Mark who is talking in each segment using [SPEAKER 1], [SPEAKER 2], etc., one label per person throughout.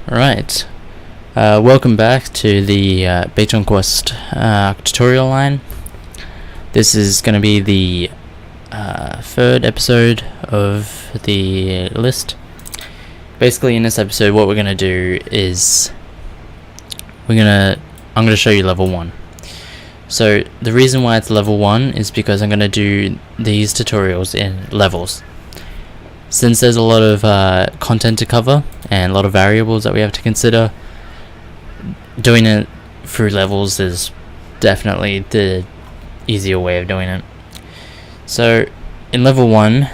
[SPEAKER 1] Right. Welcome back to the BetonQuest tutorial line. This is going to be the third episode of the list. Basically, in this episode, what we're going to do is I'm going to show you level 1. So the reason why it's level 1 is because I'm going to do these tutorials in levels. Since there's a lot of content to cover and a lot of variables that we have to consider, doing it through levels is definitely the easier way of doing it. So in level 1,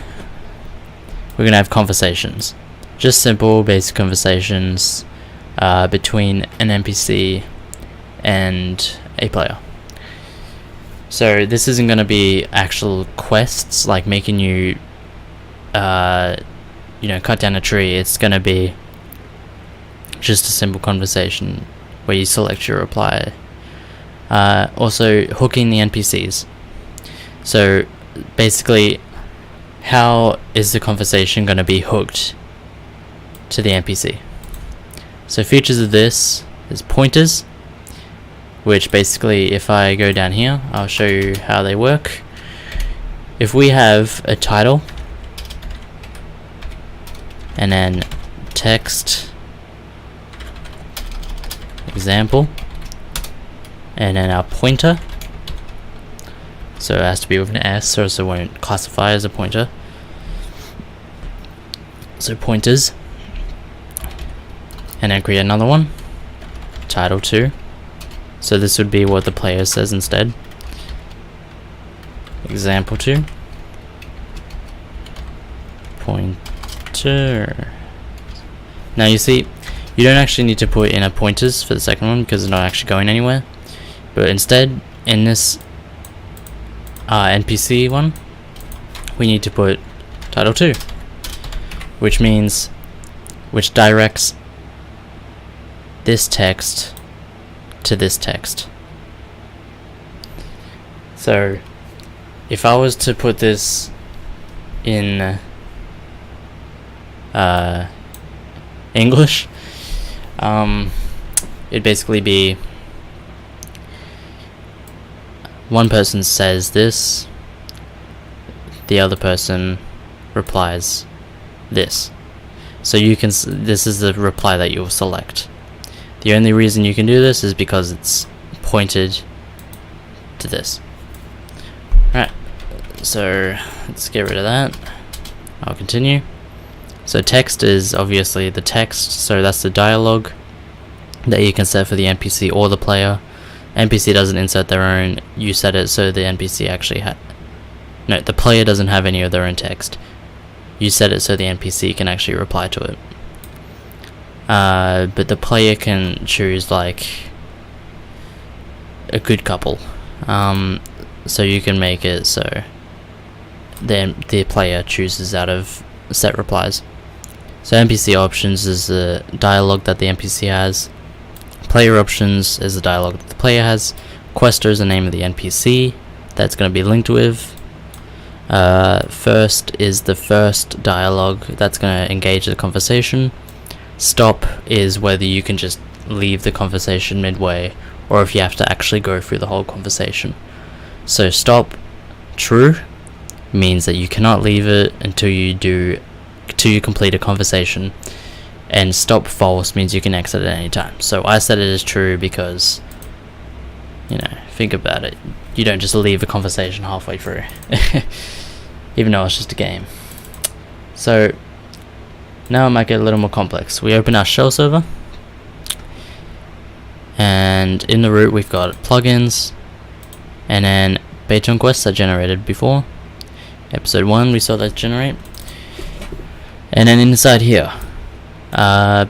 [SPEAKER 1] we're going to have conversations. Just simple, basic conversations between an NPC and a player. So this isn't going to be actual quests like making you cut down a tree. It's going to be just a simple conversation where you select your reply. Also hooking the NPCs. So basically, how is the conversation going to be hooked to the NPC? So features of this is pointers, which basically, if I go down here, I'll show you how they work. If we have a title and then text example and then our pointer, so it has to be with an S or else it won't classify as a pointer. So pointers, and then create another one, title 2. So this would be what the player says instead. Example 2, pointer. Now you see, you don't actually need to put in a pointers for the second one because it's not actually going anywhere. But instead, in this NPC one, we need to put title 2, which directs this text to this text. So if I was to put this in English, it'd basically be one person says this, the other person replies this. So you can this is the reply that you'll select. The only reason you can do this is because it's pointed to this. Alright, so let's get rid of that. I'll continue. So text is obviously the text, so that's the dialogue that you can set for the NPC or the player. NPC doesn't insert their own, you set it so the NPC actually the player doesn't have any of their own text. You set it so the NPC can actually reply to it. But the player can choose like a good couple. So you can make it so then the player chooses out of set replies. So NPC options is the dialogue that the NPC has. Player options is the dialogue that the player has. Quester is the name of the NPC that's going to be linked with. First is the first dialogue that's going to engage the conversation. Stop is whether you can just leave the conversation midway or if you have to actually go through the whole conversation. So stop true means that you cannot leave it until you complete a conversation, and stop false means you can exit at any time. So I set it as true because, think about it, you don't just leave a conversation halfway through even though it's just a game. So now it might get a little more complex. We open our shell server, and in the root we've got plugins, and then BetonQuest that generated before. Episode 1 we saw that generate. And then inside here,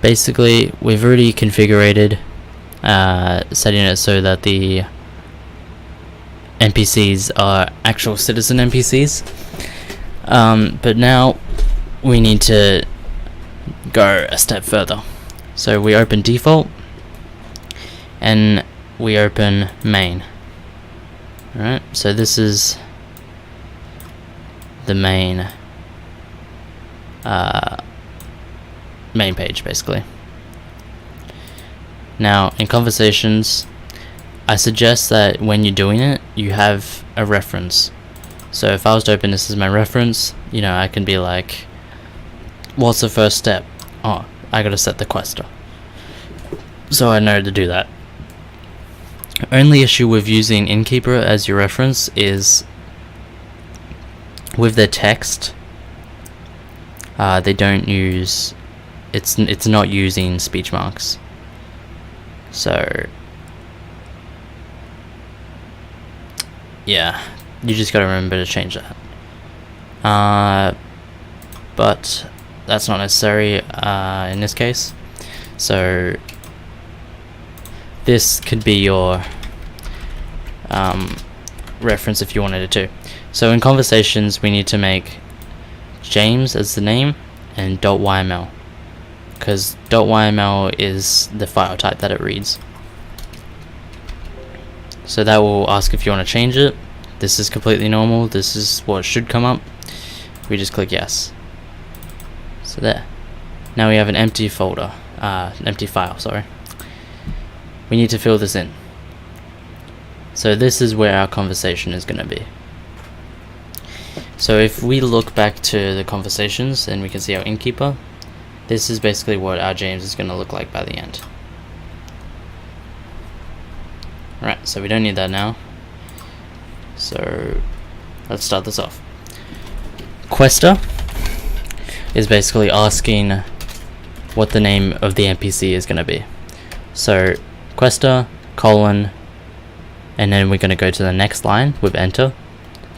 [SPEAKER 1] basically we've already configured setting it so that the NPCs are actual citizen NPCs. But now we need to go a step further. So we open default and we open main. Alright, so this is the main page basically. Now, in conversations, I suggest that when you're doing it, you have a reference. So if I was to open this as my reference, I can be like, what's the first step? Oh, I gotta set the quester. So I know to do that. Only issue with using Innkeeper as your reference is with the text. They don't use, it's not using speech marks. So yeah, you just gotta remember to change that. But that's not necessary in this case. So this could be your reference if you wanted it to. So in conversations, we need to make James as the name and .yml, because .yml is the file type that it reads. So that will ask if you want to change it. This is completely normal. This is what should come up. We just click yes. So there. Now we have an empty folder, empty file, sorry. We need to fill this in. So this is where our conversation is going to be. So if we look back to the conversations, then we can see our Innkeeper. This is basically what our James is going to look like by the end. Right, so we don't need that now. So let's start this off. Quester is basically asking what the name of the NPC is going to be. So Quester, colon, and then we're going to go to the next line with enter,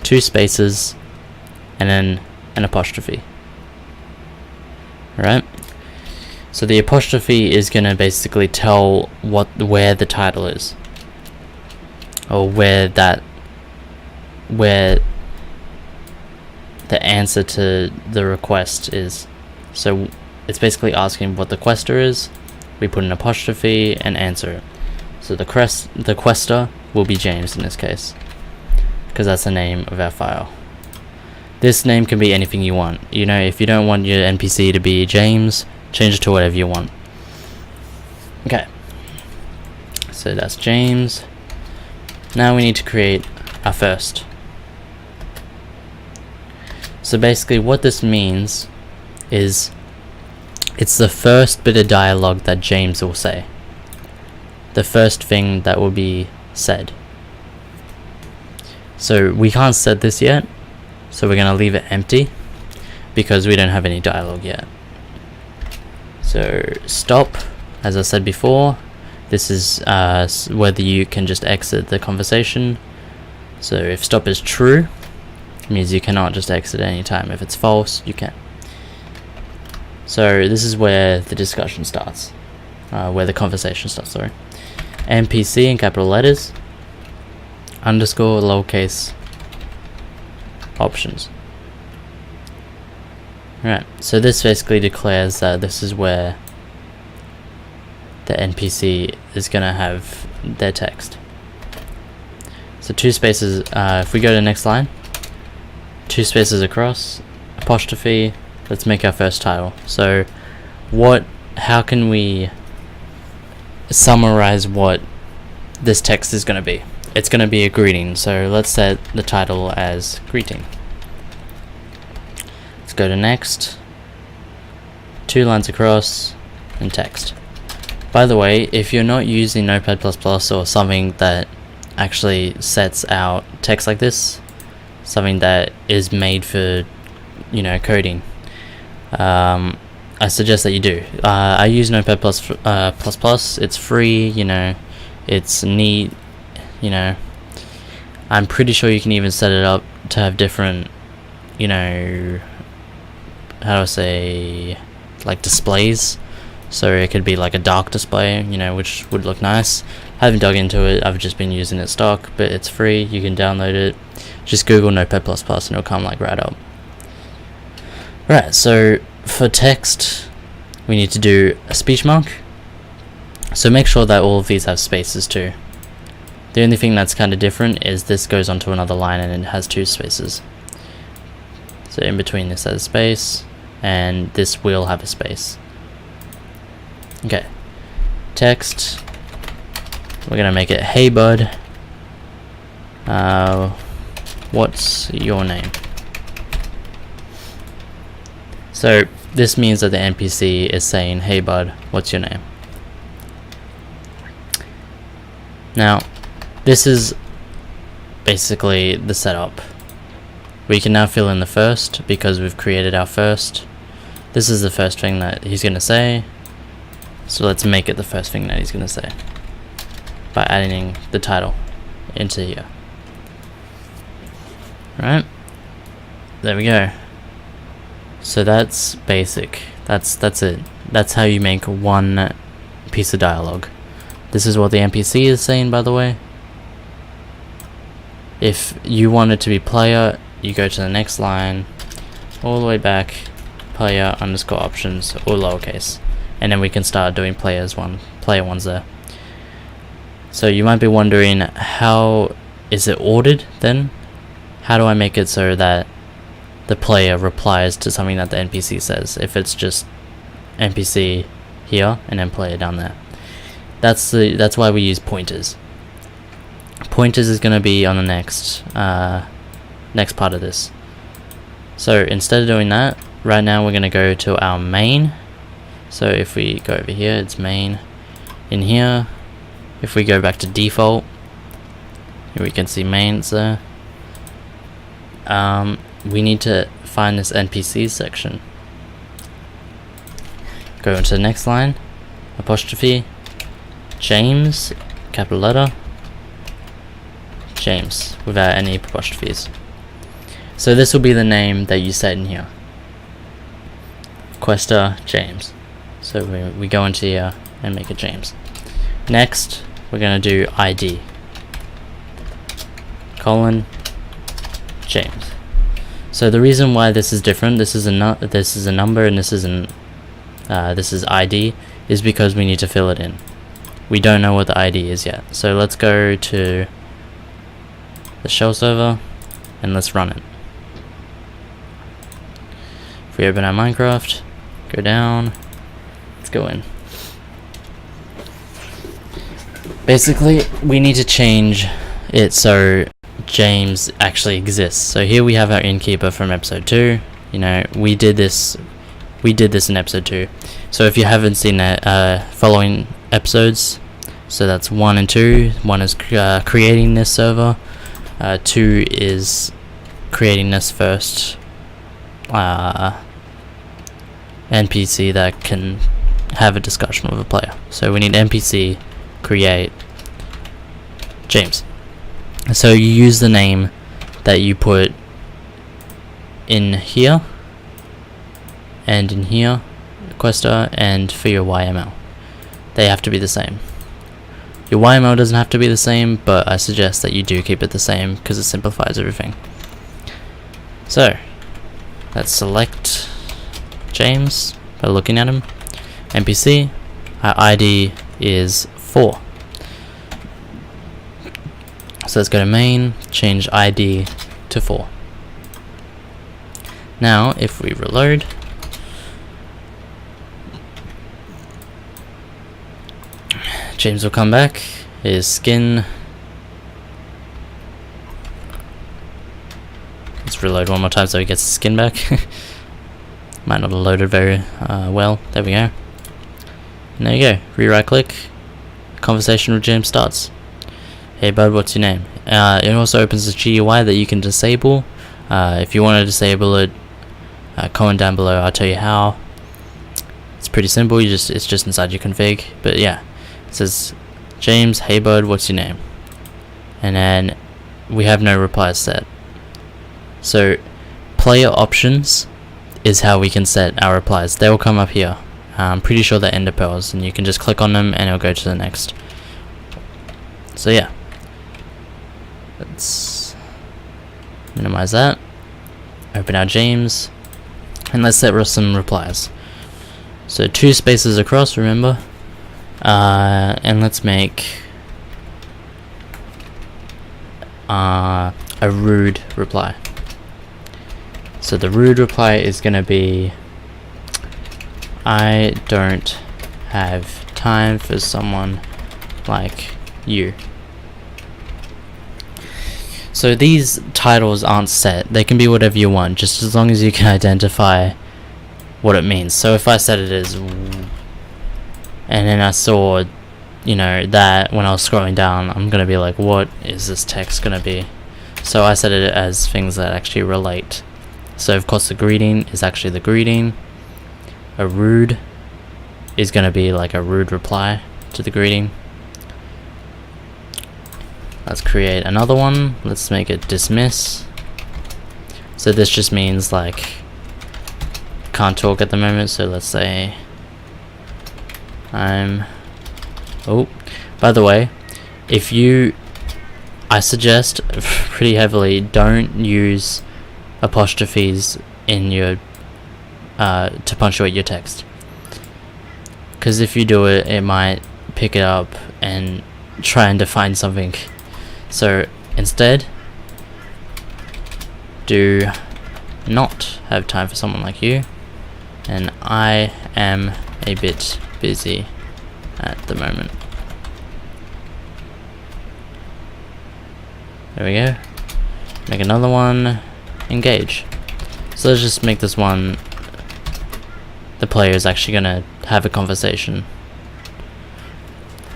[SPEAKER 1] 2 spaces, and then an apostrophe. Alright, so the apostrophe is going to basically tell where the title is, or where the answer to the request is. So it's basically asking what the quester is. We put an apostrophe and answer it. So the quester will be James in this case, because that's the name of our file. This name can be anything you want. If you don't want your NPC to be James, change it to whatever you want. Okay, so that's James. Now we need to create our first. So basically what this means is it's the first bit of dialogue that James will say. The first thing that will be said. So we can't set this yet, so we're going to leave it empty because we don't have any dialogue yet. So stop, as I said before, this is whether you can just exit the conversation. So if stop is true, it means you cannot just exit at any time. If it's false, you can. So this is where the discussion starts, where the conversation starts, sorry. NPC in capital letters, underscore lowercase, options. Alright, so this basically declares that this is where the NPC is going to have their text. So 2 spaces, if we go to the next line, 2 spaces across, apostrophe, let's make our first title. So how can we summarize what this text is going to be? It's going to be a greeting, so let's set the title as greeting. Let's go to next, 2 lines across, and text. By the way, if you're not using Notepad++ or something that actually sets out text like this, something that is made for coding, I suggest that you do. I use Notepad++. It's free, it's neat, I'm pretty sure you can even set it up to have different, how do I say, like displays. So it could be like a dark display, which would look nice. I haven't dug into it, I've just been using it stock, but it's free, you can download it. Just Google Notepad++ and it'll come like right up. Right, so for text, we need to do a speech mark. So make sure that all of these have spaces too. The only thing that's kind of different is this goes onto another line and it has 2 spaces. So in between this has a space, and this will have a space. Okay, text, we're gonna make it hey bud, what's your name? So this means that the NPC is saying, hey bud, what's your name? Now, this is basically the setup. We can now fill in the first because we've created our first. This is the first thing that he's going to say. So let's make it the first thing that he's going to say by adding the title into here. Right? There we go. So that's basic. That's it. That's how you make one piece of dialogue. This is what the NPC is saying, by the way. If you want it to be player, you go to the next line, all the way back, player underscore options, or lowercase, and then we can start doing player ones there. So you might be wondering, how is it ordered then? How do I make it so that the player replies to something that the NPC says, if it's just NPC here and then player down there? That's why we use pointers. Pointers is going to be on the next part of this. So instead of doing that, right now we're going to go to our main. So if we go over here, it's main. In here, if we go back to default, here we can see mains there. We need to find this NPC section. Go into the next line, apostrophe, James, capital letter, James, without any apostrophes. So this will be the name that you set in here. Quester James. So we go into here and make it James. Next, we're going to do ID. Colon, James. So the reason why this is different, this is a number and this is ID, is because we need to fill it in. We don't know what the ID is yet. So let's go to the shell server and let's run it. If we open our Minecraft, go down, let's go in. Basically, we need to change it so James actually exists. So here we have our innkeeper from episode 2. You know, we did this in episode 2. So if you haven't seen that, following episodes, so that's 1 and 2. 1 is creating this server. 2 is creating this first NPC that can have a discussion with a player. So we need NPC create James. So you use the name that you put in here and in here, Quester, and for your YML. They have to be the same. Your YML doesn't have to be the same, but I suggest that you do keep it the same because it simplifies everything. So let's select James by looking at him. NPC, our ID is 4. So let's go to main, change ID to 4. Now if we reload, James will come back. His skin. Let's reload one more time so he gets his skin back. Might not have loaded very well. There we go. And there you go. Right click. Conversation with James starts. Hey bud, what's your name? It also opens the GUI that you can disable. If you want to disable it, comment down below. I'll tell you how. It's pretty simple. It's just inside your config. But yeah. It says, James, hey bud, what's your name? And then we have no replies set. So player options is how we can set our replies. They will come up here. I'm pretty sure they're ender pearls, and you can just click on them and it'll go to the next. So yeah. Let's minimize that. Open our James. And let's set some replies. So 2 spaces across, remember? And let's make a rude reply. So the rude reply is going to be, I don't have time for someone like you. So these titles aren't set, they can be whatever you want, just as long as you can identify what it means. So if I set it as and then I saw, you know, that when I was scrolling down, I'm gonna be like, what is this text gonna be? So I set it as things that actually relate. So of course the greeting is actually the greeting. A rude is gonna be like a rude reply to the greeting. Let's create another one. Let's make it dismiss. So this just means like can't talk at the moment. So let's say oh, by the way, I suggest pretty heavily don't use apostrophes in your to punctuate your text, because if you do it, it might pick it up and try and define something. So instead, do not have time for someone like you, and I am a bit busy at the moment. There we go. Make another one, engage. So let's just make this one, the player is actually going to have a conversation.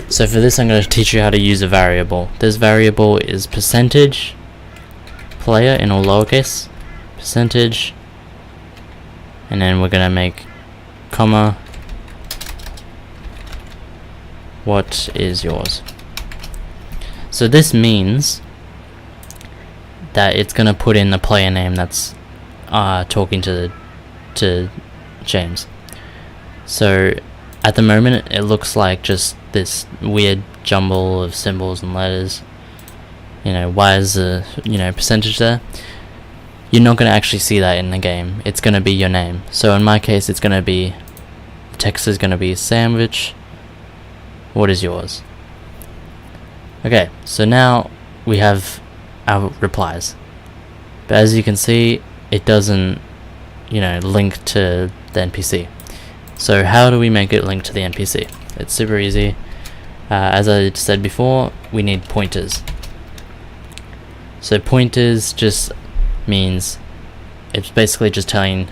[SPEAKER 1] So for this I'm going to teach you how to use a variable. This variable is percentage player in all lowercase, percentage, and then we're going to make comma, what is yours. So this means that it's going to put in the player name that's talking to James. So at the moment it looks like just this weird jumble of symbols and letters. You know, why is the percentage there? You're not going to actually see that in the game. It's going to be your name. So in my case, it's going to be, the text is going to be sandwich, what is yours? Okay, so now we have our replies, but as you can see, it doesn't link to the NPC. So how do we make it link to the NPC? It's super easy. As I said before, we need pointers. So pointers just means, it's basically just telling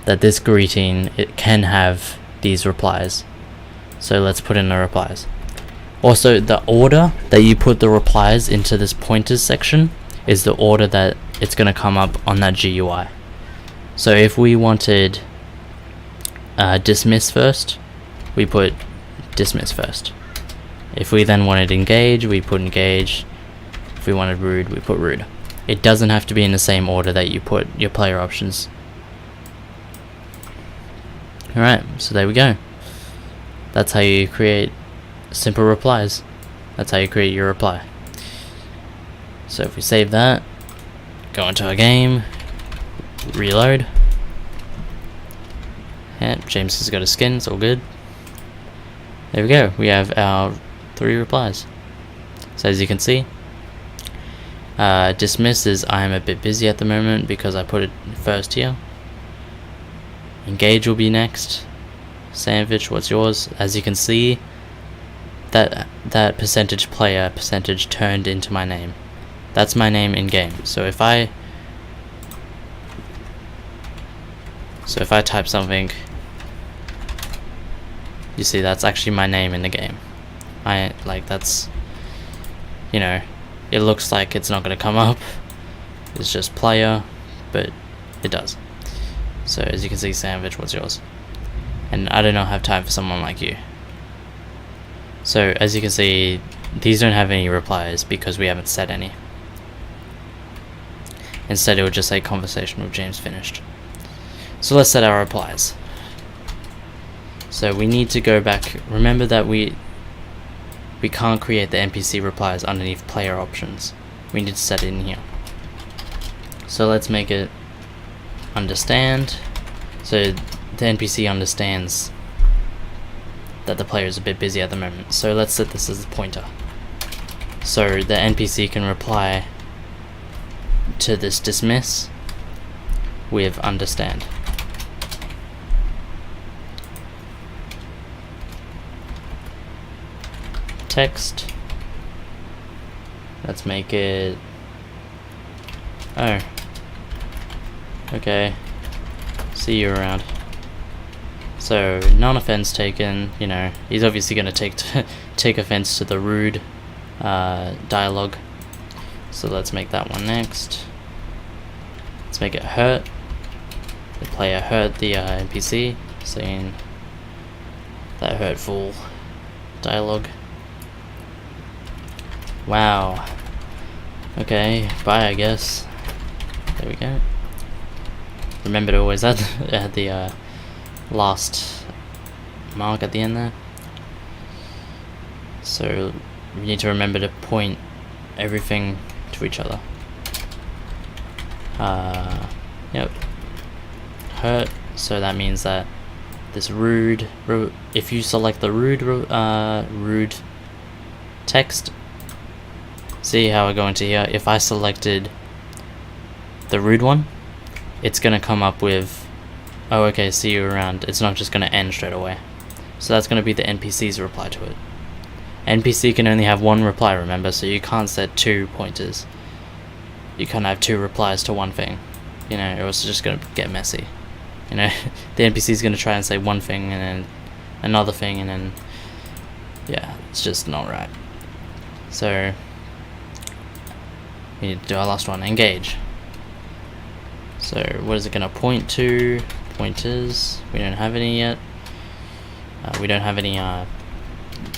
[SPEAKER 1] that this greeting, it can have these replies. So let's put in the replies. Also, the order that you put the replies into this pointers section is the order that it's going to come up on that GUI. So if we wanted dismiss first, we put dismiss first. If we then wanted engage, we put engage. If we wanted rude, we put rude. It doesn't have to be in the same order that you put your player options. Alright, so there we go. That's how you create simple replies. That's how you create your reply. So if we save that, go into our game, reload. Yeah, James has got a skin, it's all good. There we go, we have our 3 replies. So as you can see, dismiss is I'm a bit busy at the moment because I put it first here. Engage will be next. Sandwich, what's yours? As you can see, that percentage player percentage turned into my name. That's my name in game. So if I type something, you see that's actually my name in the game. That's, it looks like it's not going to come up. It's just player, but it does. So as you can see, sandwich, what's yours? And I do not have time for someone like you. So as you can see, these don't have any replies because we haven't set any. Instead it would just say conversation with James finished. So let's set our replies. So we need to go back. Remember that we can't create the NPC replies underneath player options. We need to set it in here. So let's make it understand. So the NPC understands that the player is a bit busy at the moment. So let's set this as a pointer. So the NPC can reply to this dismiss with understand. text. Let's make it, oh, okay, see you around. So none offense taken. You know, he's obviously going to take offense to the rude dialogue. So let's make that one next. Let's make it hurt. The player hurt the NPC, saying that hurtful dialogue. Wow. Okay, bye, I guess. There we go. Remember to always add the last mark at the end there. So we need to remember to point everything to each other. Yep. Hurt. So that means that this rude, if you select the rude text, see how I go into here. If I selected the rude one, it's gonna come up with, oh, okay, see you around. It's not just gonna end straight away. So that's gonna be the NPC's reply to it. NPC can only have one reply, remember, so you can't set 2 pointers. You can't have 2 replies to one thing, you know, or it's just gonna get messy. You know, the NPC is gonna try and say one thing and then another thing, and then, yeah, it's just not right. So we need to do our last one, engage. So what is it gonna point to? Pointers, we don't have any yet. We don't have any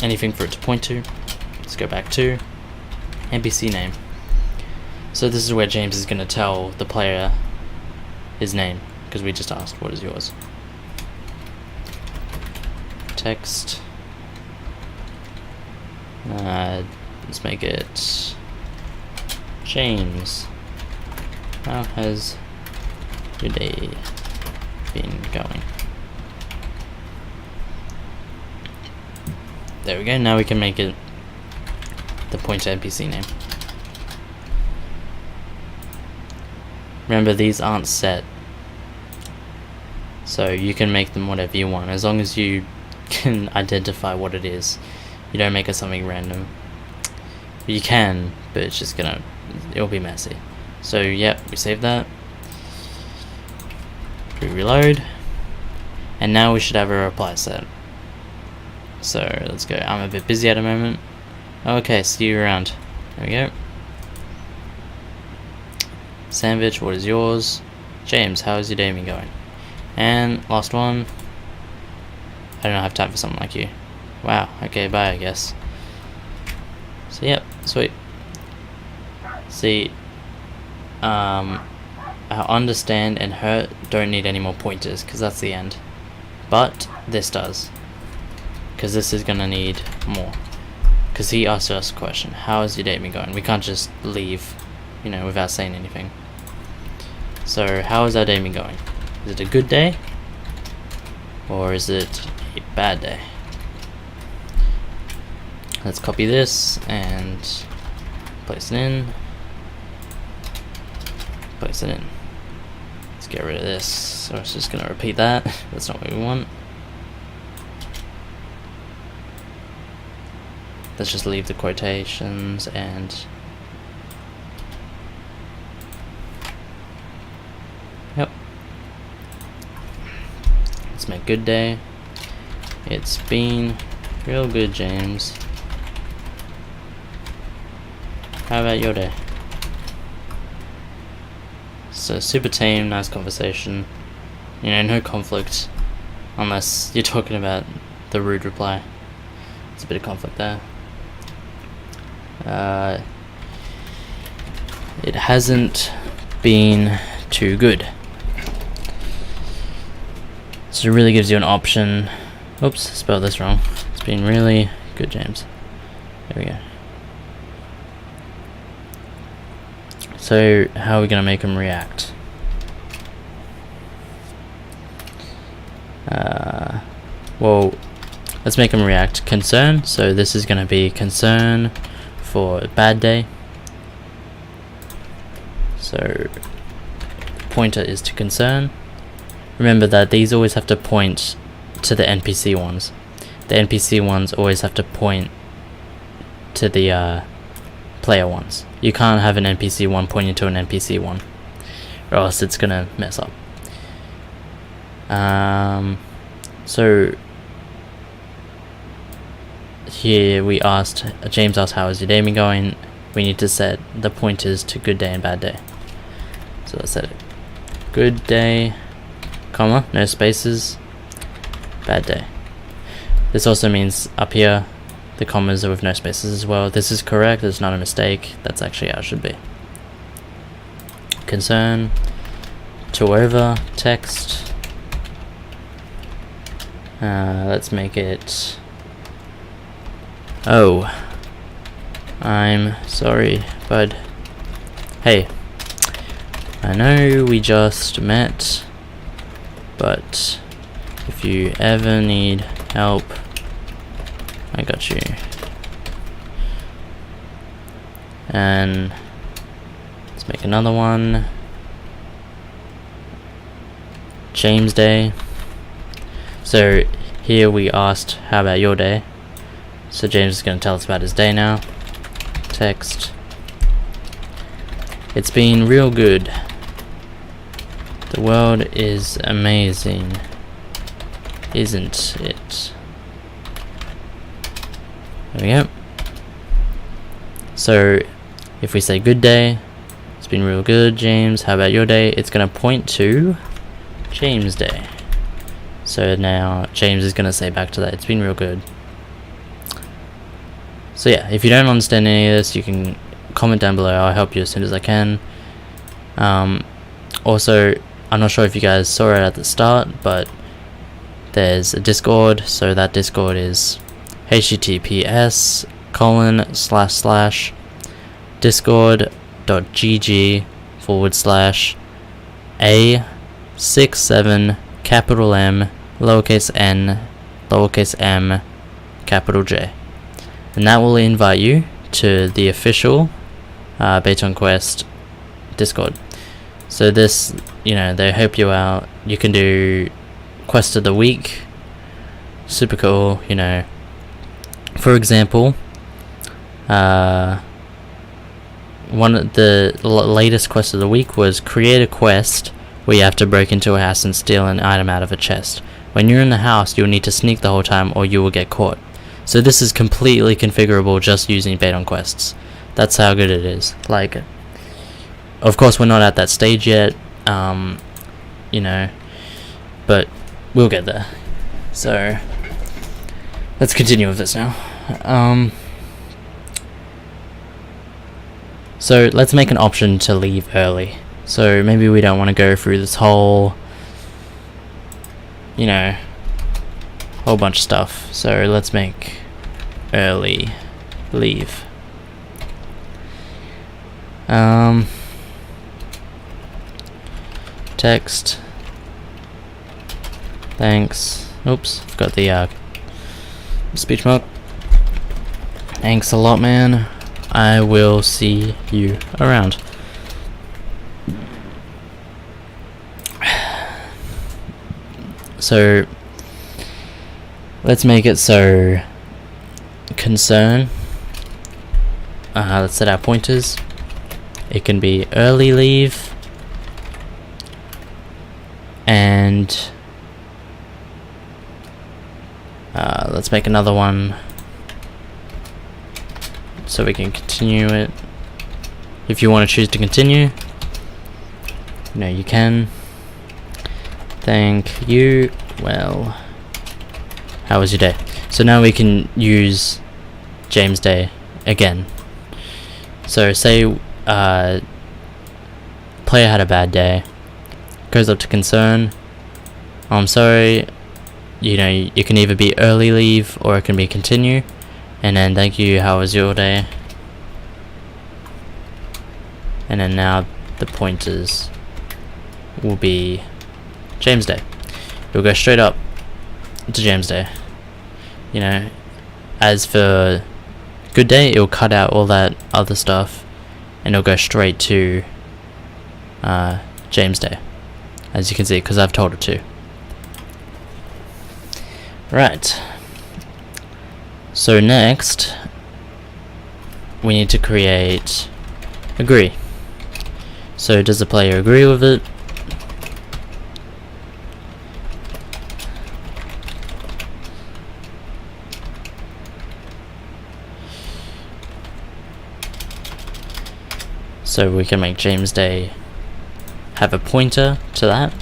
[SPEAKER 1] anything for it to point to. Let's go back to NPC name. So this is where James is going to tell the player his name, because we just asked what is yours. Text. Let's make it James. How has your day been going? There we go. Now we can make it the pointer NPC name. Remember, these aren't set, so you can make them whatever you want as long as you can identify what it is. You don't make it something random. You can, but it's just it'll be messy. So yep, we save that. We reload, and now we should have a reply set. So let's go. I'm a bit busy at the moment. Okay, see you around. There we go. Sandwich, what is yours? James, how is your day been going? And last one. I don't have time for someone like you. Wow, okay, bye, I guess. So yep, sweet. See, our understand and hurt don't need any more pointers, because that's the end. But this does, because this is gonna need more. Because he asked us a question, how is your day been going? We can't just leave, you know, without saying anything. So how has our day been going? Is it a good day? Or is it a bad day? Let's copy this and place it in. Place it in. Let's get rid of this. So it's just gonna repeat that. That's not what we want. Let's just leave the quotations and yep. Let's make good day. It's been real good, James. How about your day? So super tame, nice conversation. You know, no conflict. Unless you're talking about the rude reply. It's a bit of conflict there. It hasn't been too good. So it really gives you an option. Oops, spelled this wrong. It's been really good, James. There we go. So how are we gonna make him react? Well, let's make him react. Concern. So this is gonna be concern for a bad day. So pointer is to concern. Remember that these always have to point to the NPC ones. The NPC ones always have to point to the player ones. You can't have an NPC 1 pointing to an NPC 1, or else it's gonna mess up. So here we asked, James asked, how is your day been going? We need to set the pointers to good day and bad day. So let's set it. Good day, comma, no spaces, bad day. This also means up here, the commas are with no spaces as well. This is correct, it's not a mistake. That's actually how it should be. Concern, to over, text. Let's make it, oh, I'm sorry, bud. Hey, I know we just met, but if you ever need help, I got you. And let's make another one. James Day. So here we asked, how about your day? So James is going to tell us about his day now. Text. It's been real good. The world is amazing, isn't it? There we go. So if we say good day, it's been real good, James, how about your day? It's going to point to James Day. So now James is going to say back to that, it's been real good. So yeah, if you don't understand any of this, you can comment down below. I'll help you as soon as I can. Also, I'm not sure if you guys saw it at the start, but there's a Discord. So that Discord is https://discord.gg/A67 capital M lowercase n lowercase m capital J, and that will invite you to the official BetonQuest Discord. So this, they help you out. You can do quest of the week, super cool. For example, one of the latest quests of the week was create a quest where you have to break into a house and steal an item out of a chest. When you're in the house, you'll need to sneak the whole time or you will get caught. So this is completely configurable just using BetonQuests. That's how good it is. Like, of course we're not at that stage yet, but we'll get there. So let's continue with this now. So let's make an option to leave early. So maybe we don't want to go through this whole whole bunch of stuff. So let's make early leave. Text. Thanks. Oops, forgot the speech mark. Thanks a lot, man. I will see you around. So let's make it so concern. Let's set our pointers. It can be early leave, and let's make another one so we can continue it. If you want to choose to continue, you can. Thank you. Well, how was your day? So now we can use James Day again. So say player had a bad day, goes up to concern. I'm sorry. You can either be early leave or it can be continue, and then thank you, how was your day? And then now the pointers will be James Day. It'll go straight up to James Day. As for good day, it'll cut out all that other stuff and it'll go straight to James Day, as you can see, because I've told it to. Right. So next, we need to create agree. So does the player agree with it? So we can make James Day have a pointer to that,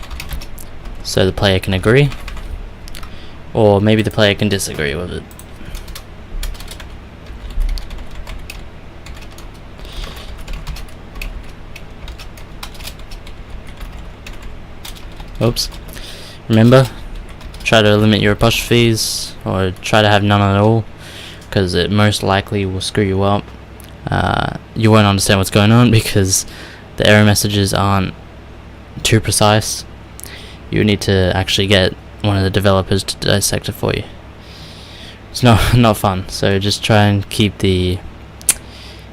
[SPEAKER 1] so the player can agree, or maybe the player can disagree with it. Oops. Remember, try to limit your apostrophes, or try to have none at all, because it most likely will screw you up. You won't understand what's going on because the error messages aren't too precise. You need to actually get one of the developers to dissect it for you. It's not fun, so just try and keep the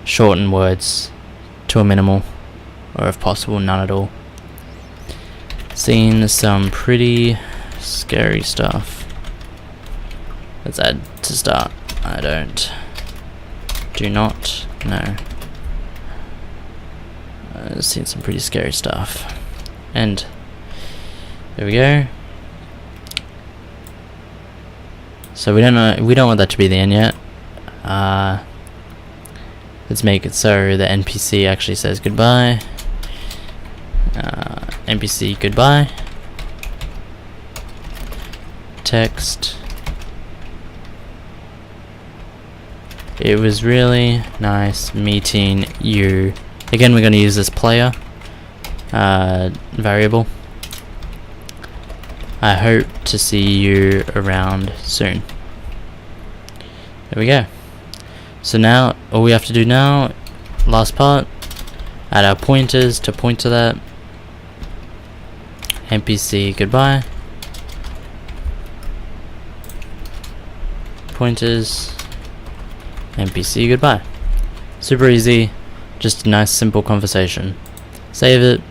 [SPEAKER 1] shortened words to a minimal, or if possible none at all. Seen some pretty scary stuff. Let's add to start. Do not know. I've seen some pretty scary stuff. And there we go. So we don't want that to be the end yet. Let's make it so the NPC actually says goodbye. NPC goodbye. Text. It was really nice meeting you. Again, we're going to use this player variable. I hope to see you around soon. There we go. So now, all we have to do now, last part, add our pointers to point to that. NPC goodbye. Pointers. NPC goodbye. Super easy, just a nice simple conversation. Save it.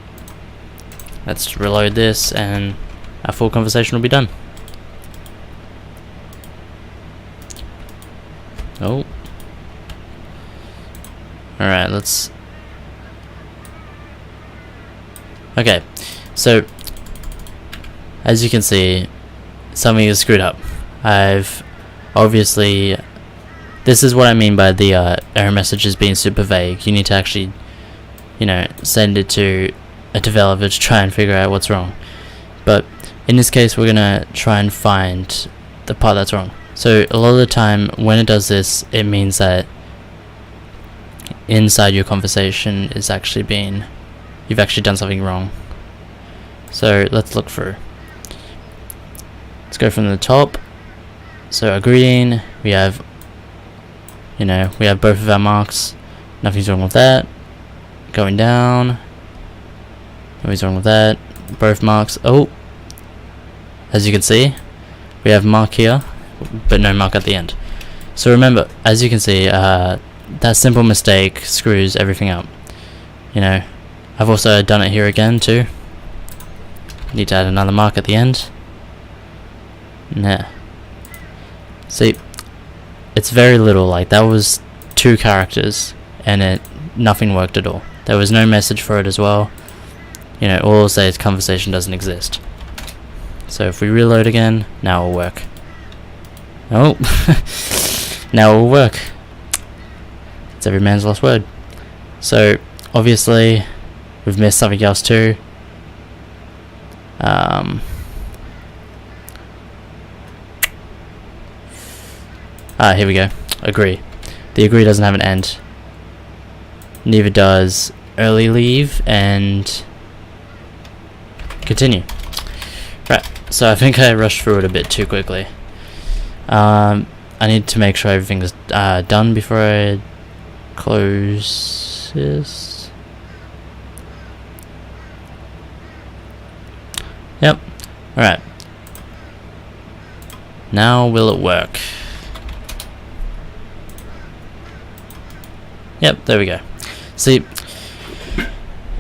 [SPEAKER 1] Let's reload this and our full conversation will be done. Oh. Alright, let's... Okay, so as you can see, something is screwed up. I've obviously... This is what I mean by the error messages being super vague. You need to actually, send it to a developer to try and figure out what's wrong. But in this case, we're gonna try and find the part that's wrong. So a lot of the time, when it does this, it means that inside your conversation is actually you've actually done something wrong. So let's look through. Let's go from the top. So agreeing, we have both of our marks. Nothing's wrong with that. Going down. Nothing's wrong with that. Both marks. Oh. As you can see, we have mark here, but no mark at the end. So remember, as you can see, that simple mistake screws everything up. I've also done it here again too. Need to add another mark at the end. Nah. See, it's very little, like that was 2 characters and nothing worked at all. There was no message for it as well. All it'll say is conversation doesn't exist. So if we reload again, now it'll work. Oh, now it will work. It's every man's last word. So obviously we've missed something else too. Here we go. Agree. The agree doesn't have an end. Neither does early leave and continue. Right, so I think I rushed through it a bit too quickly. I need to make sure everything is done before I close this. Yep. Alright. Now will it work? Yep, there we go. See,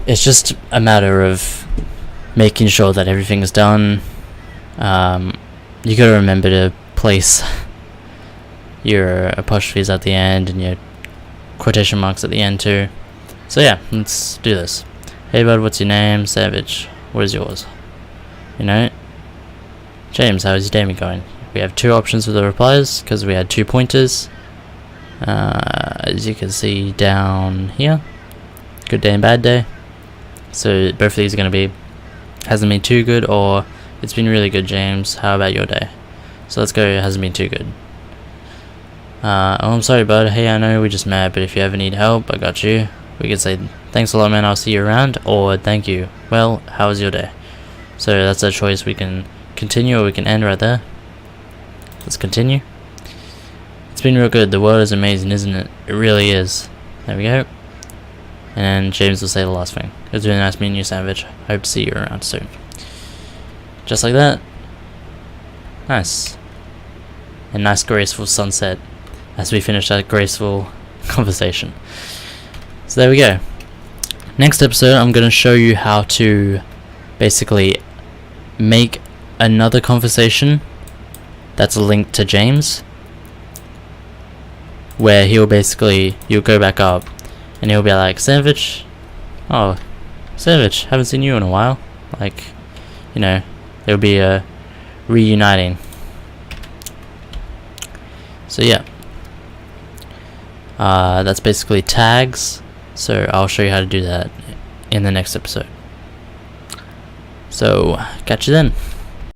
[SPEAKER 1] it's just a matter of making sure that everything is done. You gotta remember to place your apostrophes at the end and your quotation marks at the end too. So yeah, let's do this. Hey bud, what's your name? Savage. What is yours? James, how's your day been going? We have 2 options for the replies because we had 2 pointers. As you can see down here, good day and bad day. So both of these are going to be hasn't been too good or it's been really good, James. How about your day? So let's go hasn't been too good. Oh, I'm sorry bud, hey, I know we just met, but if you ever need help, I got you. We could say thanks a lot man, I'll see you around, or thank you, well, how was your day? So that's a choice. We can continue or we can end right there. Let's continue. It's been real good, the world is amazing, isn't it? It really is. There we go. And James will say the last thing. It was really nice meeting you, Savage. Hope to see you around soon. Just like that. Nice. A nice graceful sunset as we finish that graceful conversation. So there we go. Next episode I'm going to show you how to basically make another conversation that's linked to James, where you'll go back up and he'll be like, Savage, oh Savage, haven't seen you in a while. Like, it'll be a reuniting. So yeah, that's basically tags. So I'll show you how to do that in the next episode. So catch you then.